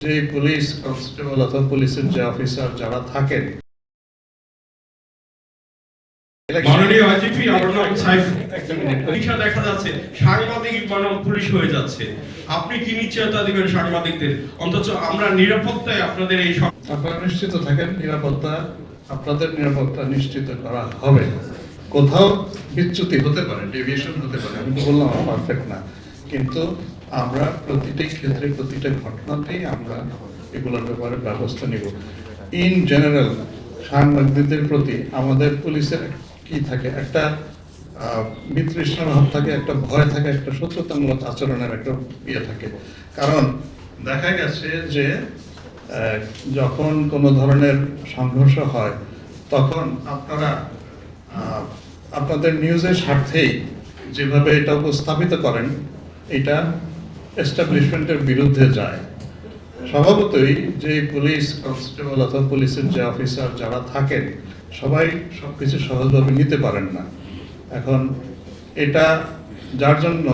যে police constable অথবা পুলিশের যে অফিসার যারা থাকেন, মাননীয় আইজিপি আমার নাম সাইফ, দেখা যাচ্ছে সাংবাদিক বনাম পুলিশ হয়ে যাচ্ছে। আপনি কি নিশ্চয়তা দিবেন সাংবাদিকদের? অন্তত আমরা নিরাপত্তায় আপনাদের এই আপনারা নিশ্চিত থাকেন, আপনাদের নিরাপত্তা নিশ্চিত করা হবে। কোথাও বিচ্যুতি হতে পারে, ডেভিয়েশন হতে পারে, আমি তো বললাম পারফেক্ট না, কিন্তু আমরা প্রতিটি ক্ষেত্রে প্রতিটা ঘটনাতেই আমরা এগুলোর ব্যাপারে ব্যবস্থা নিব। ইন জেনারেল সাংবাদিকদের প্রতি আমাদের পুলিশের কি থাকে, একটা বিতৃষ্ণা ভাব থাকে, একটা ভয় থাকে, একটা শত্রুতামূলক আচরণের একটা ইয়ে থাকে। কারণ দেখা গেছে যে যখন কোনো ধরনের সংঘর্ষ হয় তখন আপনারা আপনাদের নিউজের স্বার্থেই যেভাবে এটা উপস্থাপিত করেন, এটা এস্টাবলিশমেন্টের বিরুদ্ধে যায়। স্বভাবতই যে পুলিশ কনস্টেবল অথবা পুলিশের যে অফিসার যারা থাকেন, সবাই সবকিছু সহজভাবে নিতে পারেন না। এখন এটা যার জন্য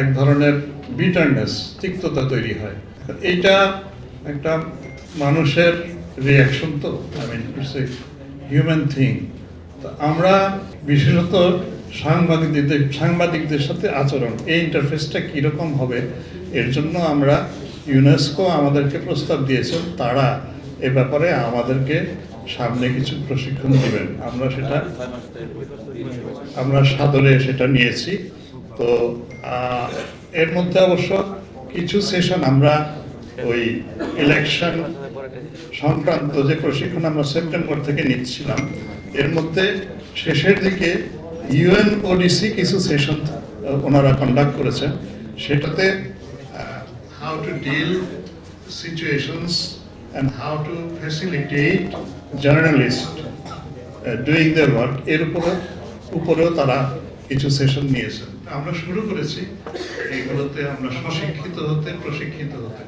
এক ধরনের বিটারনেস, তিক্ততা তৈরি হয়। এইটা একটা মানুষের রিয়াকশন, তো I mean it's a human thing. তো আমরা বিশেষত সাংবাদিকদের সাথে আচরণ, এই ইন্টারফেসটা কীরকম হবে, এর জন্য আমরা ইউনেস্কো আমাদেরকে প্রস্তাব দিয়েছেন, তারা এ ব্যাপারে আমাদেরকে সামনে কিছু প্রশিক্ষণ দিবেন। আমরা সাদরে সেটা নিয়েছি। তো এর মধ্যে অবশ্য কিছু সেশন আমরা ওই ইলেকশন সংক্রান্ত যে প্রশিক্ষণ আমরা সেপ্টেম্বর থেকে নিচ্ছিলাম, এর মধ্যে শেষের দিকে ইউএনওডিসি কিছু সেশন ওনারা কন্ডাক্ট করেছেন। সেটাতে how to deal situations and how to facilitate journalists doing their work, এর উপরেও তারা কিছু সেশন নিয়েছেন। আমরা শুরু করেছি এইগুলোতে আমরা প্রশিক্ষিত হতে।